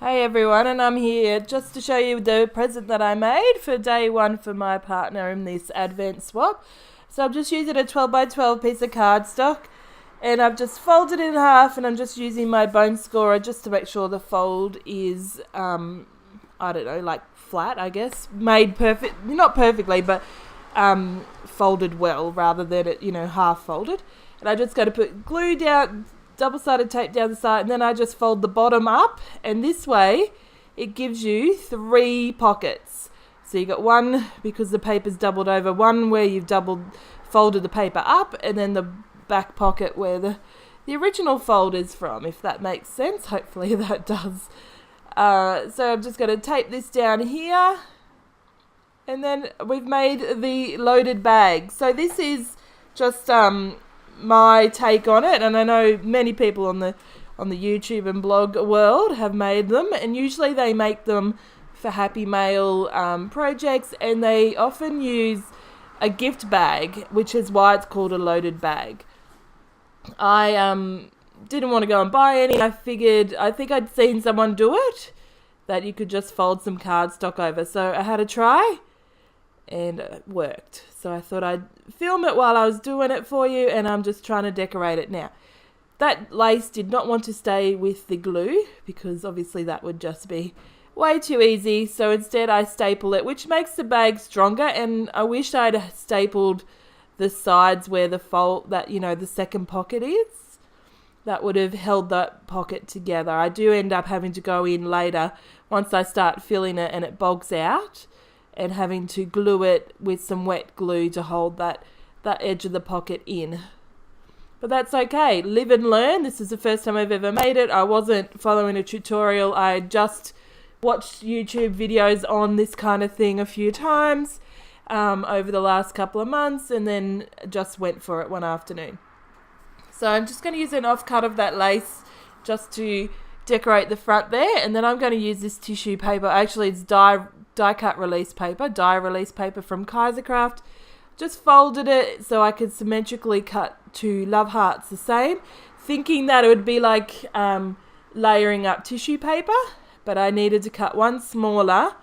Hey everyone, and I'm here just to show you the present that I made for day one for my partner in this advent swap. So I'm just using a 12 by 12 piece of cardstock, and I've just folded it in half, and I'm just using my bone scorer just to make sure the fold is, I don't know, like flat, I guess. Made perfect, not perfectly, but folded well rather than it, half folded. And I just got to put glue down, double-sided tape down the side, and then I just fold the bottom up, and this way it gives you 3 pockets. So you got one because the paper's doubled over, one where you've folded the paper up, and then the back pocket where the original fold is from, if that makes sense. Hopefully that does. So I'm just going to tape this down here, and then we've made the loaded bag. So this is just my take on it, and I know many people on the YouTube and blog world have made them, and usually they make them for Happy Mail projects, and they often use a gift bag, which is why it's called a loaded bag. I didn't want to go and buy any. I think I'd seen someone do it, that you could just fold some cardstock over, so I had a try and it worked. So I thought I'd film it while I was doing it for you, and I'm just trying to decorate it now. That lace did not want to stay with the glue because obviously that would just be way too easy. So instead I staple it, which makes the bag stronger, and I wish I'd stapled the sides where the the second pocket is. That would have held that pocket together. I do end up having to go in later once I start filling it and it bogs out, and having to glue it with some wet glue to hold that edge of the pocket in. But that's okay. Live and learn. This is the first time I've ever made it. I wasn't following a tutorial. I just watched YouTube videos on this kind of thing a few times over the last couple of months, and then just went for it one afternoon. So I'm just going to use an offcut of that lace just to decorate the front there, and then I'm going to use this tissue paper. Actually, it's die release paper from Kaisercraft. Just folded it so I could symmetrically cut 2 love hearts the same, thinking that it would be like layering up tissue paper, but I needed to cut one smaller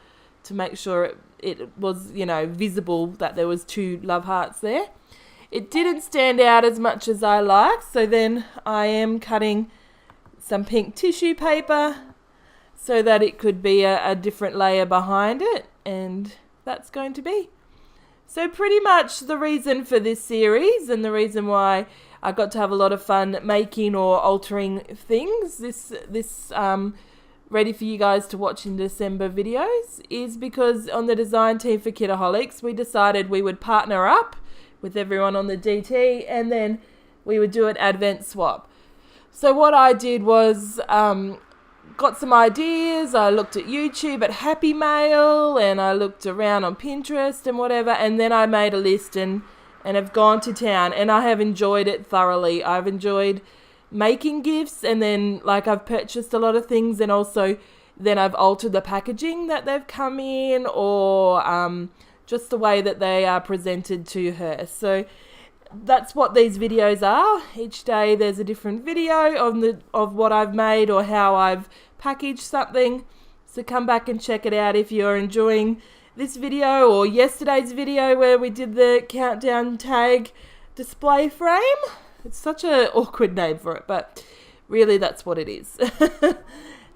to make sure it was visible that there was 2 love hearts there. It didn't stand out as much as I liked, so then I am cutting some pink tissue paper so that it could be a different layer behind it, and that's going to be. So pretty much the reason for this series, and the reason why I got to have a lot of fun making or altering things, this ready for you guys to watch in December videos, is because on the design team for Kitaholics, we decided we would partner up with everyone on the DT, and then we would do an advent swap. So what I did was got some ideas. I looked at YouTube at Happy Mail, and I looked around on Pinterest and whatever, and then I made a list and have gone to town, and I have enjoyed it thoroughly. I've enjoyed making gifts, and then I've purchased a lot of things, and also then I've altered the packaging that they've come in, or just the way that they are presented to her. So that's what these videos are. Each day there's a different video of what I've made or how I've packaged something. So come back and check it out if you're enjoying this video or yesterday's video where we did the countdown tag display frame. It's such an awkward name for it, but really that's what it is.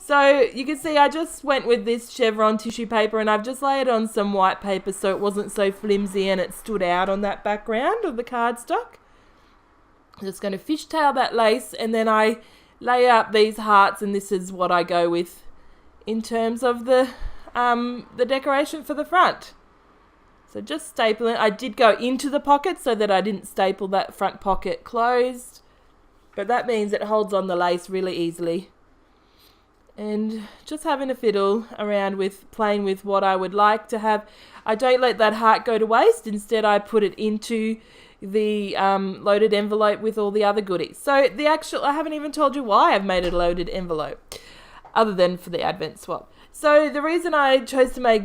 So you can see I just went with this chevron tissue paper, and I've just laid on some white paper so it wasn't so flimsy and it stood out on that background of the cardstock. I'm just going to fishtail that lace, and then I lay up these hearts, and this is what I go with in terms of the decoration for the front. So just stapling. I did go into the pocket so that I didn't staple that front pocket closed, but that means it holds on the lace really easily. And just having a fiddle around with playing with what I would like to have. I don't let that heart go to waste. Instead, I put it into the loaded envelope with all the other goodies. So I haven't even told you why I've made a loaded envelope, other than for the Advent swap. So the reason I chose to make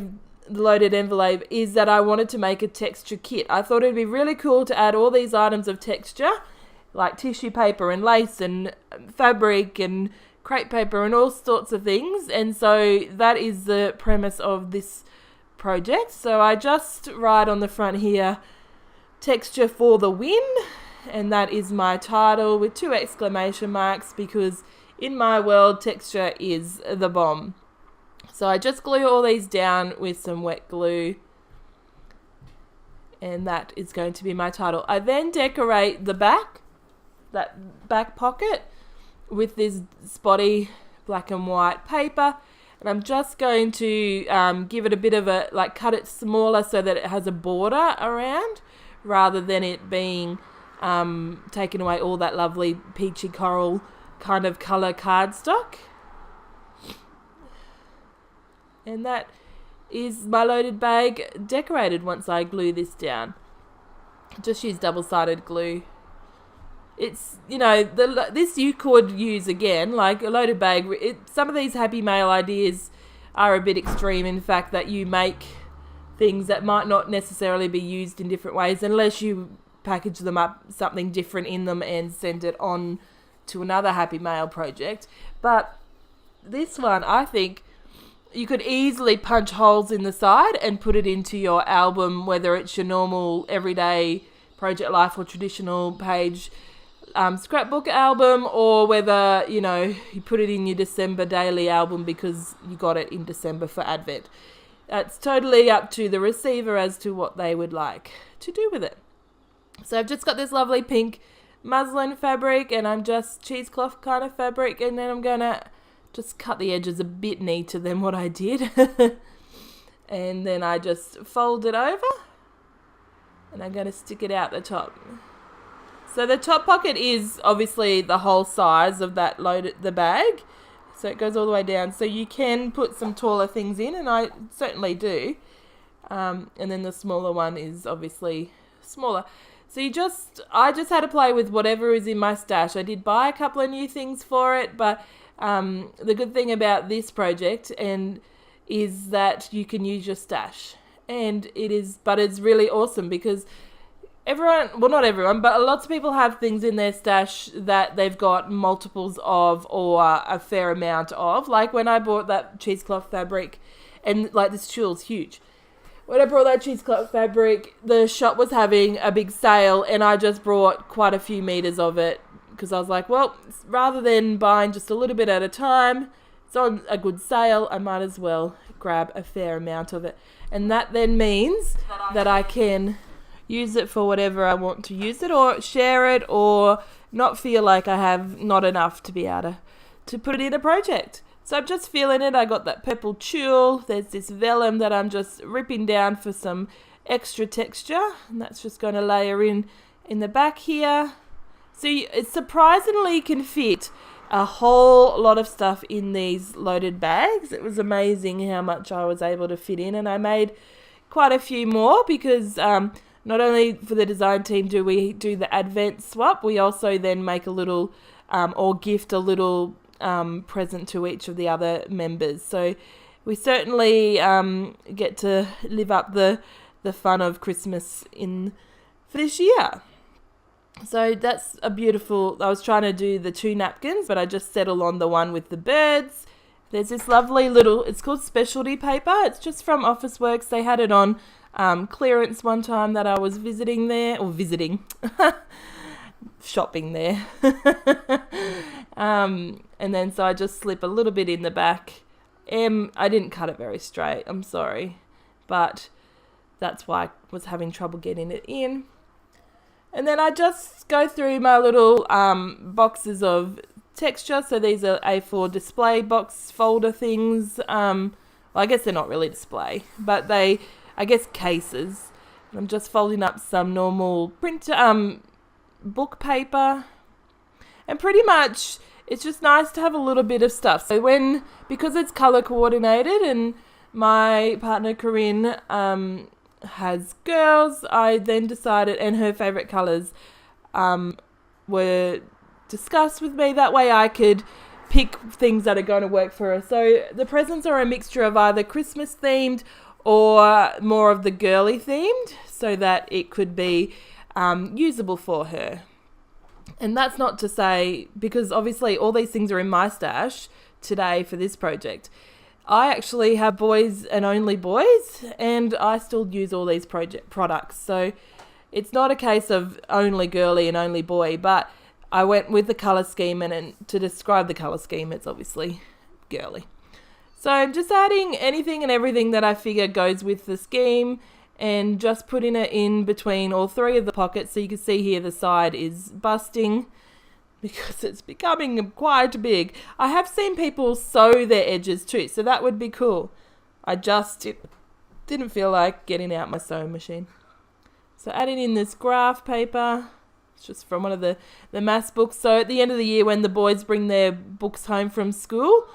the loaded envelope is that I wanted to make a texture kit. I thought it'd be really cool to add all these items of texture, like tissue paper and lace and fabric and crepe paper and all sorts of things. And so that is the premise of this project. So I just write on the front here, texture for the win, and that is my title with 2 exclamation marks, because in my world, texture is the bomb. So I just glue all these down with some wet glue, and that is going to be my title. I then decorate the back, that back pocket, with this spotty black and white paper, and I'm just going to give it a bit of a, like, cut it smaller so that it has a border around, rather than it being taking away all that lovely peachy coral kind of colour cardstock. And that is my loaded bag decorated once I glue this down. Just use double-sided glue. It's, you know, this you could use again, like a loaded bag. Some of these Happy Mail ideas are a bit extreme in fact that you make things that might not necessarily be used in different ways unless you package them up, something different in them, and send it on to another Happy Mail project. But this one, I think you could easily punch holes in the side and put it into your album, whether it's your normal everyday Project Life or traditional page scrapbook album, or whether, you know, you put it in your December daily album because you got it in December for Advent. It's totally up to the receiver as to what they would like to do with it. So I've just got this lovely pink muslin fabric, and I'm just cheesecloth kind of fabric, and then I'm going to just cut the edges a bit neater than what I did. And then I just fold it over, and I'm going to stick it out the top. So the top pocket is obviously the whole size of that the bag. So it goes all the way down. So you can put some taller things in, and I certainly do. And then the smaller one is obviously smaller. So I just had to play with whatever is in my stash. I did buy a couple of new things for it, but the good thing about this project is that you can use your stash. And it's really awesome because not everyone, but lots of people have things in their stash that they've got multiples of or a fair amount of. Like when I bought that cheesecloth fabric, and like this tulle is huge. When I brought that cheesecloth fabric, the shop was having a big sale, and I just brought quite a few meters of it because I was like, well, rather than buying just a little bit at a time, it's on a good sale, I might as well grab a fair amount of it. And that then means that I can use it for whatever I want to use it, or share it, or not feel like I have not enough to be able to put it in a project. So I'm just feeling it. I got that purple tulle. There's this vellum that I'm just ripping down for some extra texture, and that's just going to layer in the back here. So it surprisingly can fit a whole lot of stuff in these loaded bags. It was amazing how much I was able to fit in, and I made quite a few more because not only for the design team do we do the Advent swap, we also then make a little or gift a little present to each of the other members. So we certainly get to live up the fun of Christmas for this year. So that's a beautiful, I was trying to do the 2 napkins, but I just settled on the one with the birds. There's this lovely little, it's called specialty paper. It's just from Officeworks. They had it on clearance one time that I was shopping there. And then so I just slip a little bit in the back. I didn't cut it very straight, I'm sorry, but that's why I was having trouble getting it in. And then I just go through my little boxes of texture. So these are A4 display box folder things. Well, I guess they're not really display, but cases. I'm just folding up some normal print book paper, and pretty much it's just nice to have a little bit of stuff. So because it's color coordinated, and my partner Corinne has girls, I then decided, and her favorite colors were discussed with me. That way I could pick things that are going to work for her. So the presents are a mixture of either Christmas themed or more of the girly themed, so that it could be usable for her. And that's not to say, because obviously all these things are in my stash today for this project. I actually have boys and only boys, and I still use all these products. So it's not a case of only girly and only boy, but I went with the colour scheme, and to describe the colour scheme, it's obviously girly. So I'm just adding anything and everything that I figure goes with the scheme, and just putting it in between all three of the pockets. So you can see here the side is busting because it's becoming quite big. I have seen people sew their edges too, so that would be cool. I just didn't feel like getting out my sewing machine. So adding in this graph paper. It's just from one of the maths books. So at the end of the year, when the boys bring their books home from school,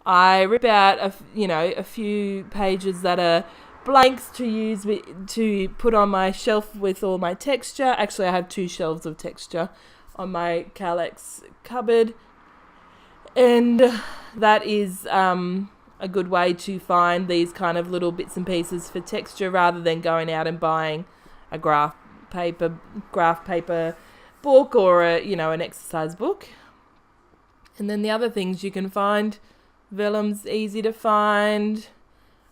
I rip out a few pages that are blanks to use to put on my shelf with all my texture. Actually, I have 2 shelves of texture on my Calex cupboard, and that is a good way to find these kind of little bits and pieces for texture, rather than going out and buying a graph paper book or an exercise book. And then the other things you can find, vellum's easy to find.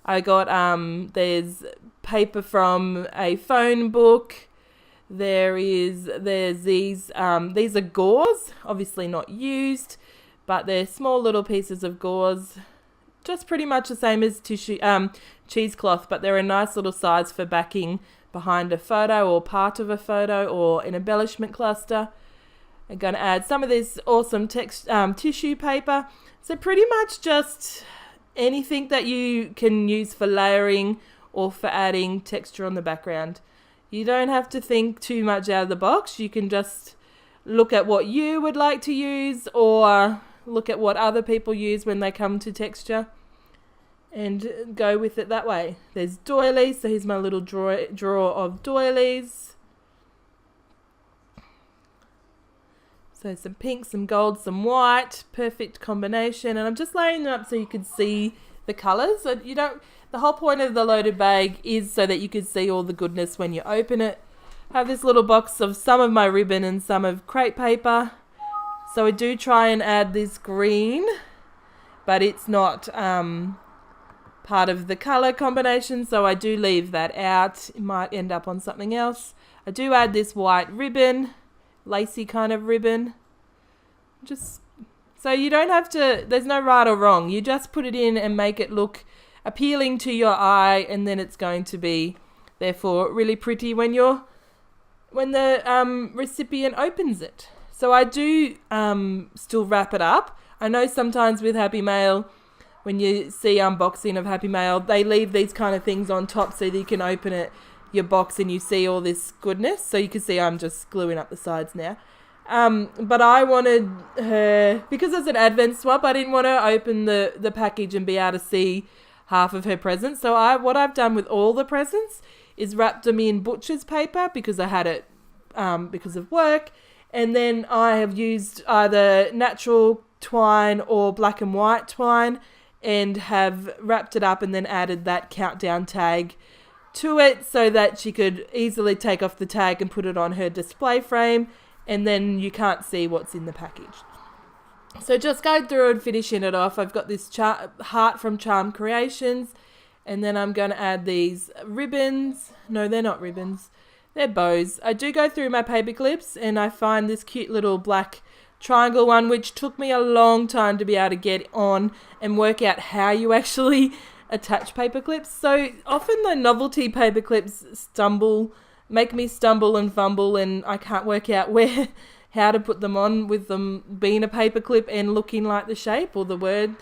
I got there's paper from a phone book. There's these are gauze, obviously not used, but they're small little pieces of gauze, just pretty much the same as tissue cheesecloth, but they're a nice little size for backing behind a photo or part of a photo or an embellishment cluster. I'm going to add some of this awesome tissue paper. So pretty much just anything that you can use for layering or for adding texture on the background. You don't have to think too much out of the box. You can just look at what you would like to use, or look at what other people use when they come to texture, and go with it that way. There's doilies, so here's my little drawer of doilies. So some pink, some gold, some white, perfect combination. And I'm just laying them up so you can see the colours. So the whole point of the loaded bag is so that you can see all the goodness when you open it. I have this little box of some of my ribbon and some of crepe paper. So I do try and add this green, but it's not part of the colour combination, so I do leave that out. It might end up on something else. I do add this white ribbon, lacy kind of ribbon. Just so you don't have to, there's no right or wrong. You just put it in and make it look appealing to your eye, and then it's going to be therefore really pretty when the recipient opens it. So I do still wrap it up. I know sometimes with Happy Mail, when you see unboxing of Happy Mail, they leave these kind of things on top so that you can open it, your box, and you see all this goodness. So you can see I'm just gluing up the sides now. But I wanted her, because it's an advent swap, I didn't want to open the package and be able to see half of her presents. So what I've done with all the presents is wrapped them in butcher's paper, because I had it because of work. And then I have used either natural twine or black and white twine, and have wrapped it up and then added that countdown tag to it so that she could easily take off the tag and put it on her display frame, and then you can't see what's in the package. So just going through and finishing it off, I've got this heart from Charm Creations, and then I'm going to add these ribbons. No, they're not ribbons. They're bows. I do go through my paper clips, and I find this cute little black triangle one, which took me a long time to be able to get on and work out how you actually attach paper clips. So often the novelty paper clips make me stumble and fumble, and I can't work out how to put them on with them being a paper clip and looking like the shape or the word,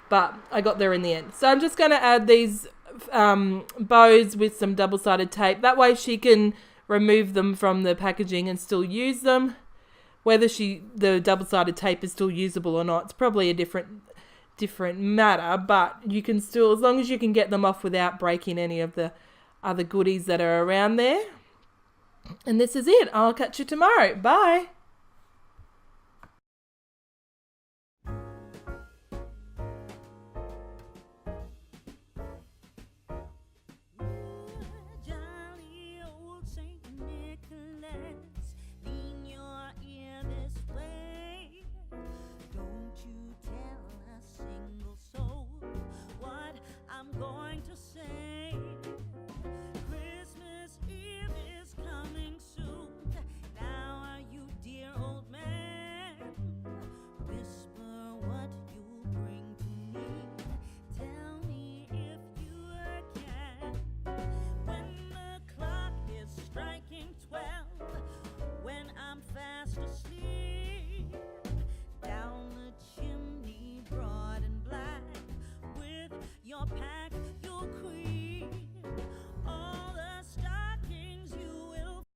but I got there in the end. So I'm just going to add these bows with some double-sided tape. That way she can remove them from the packaging and still use them. Whether the double-sided tape is still usable or not, it's probably a different matter, but you can still, as long as you can get them off without breaking any of the other goodies that are around there. And this is it. I'll catch you tomorrow. Bye.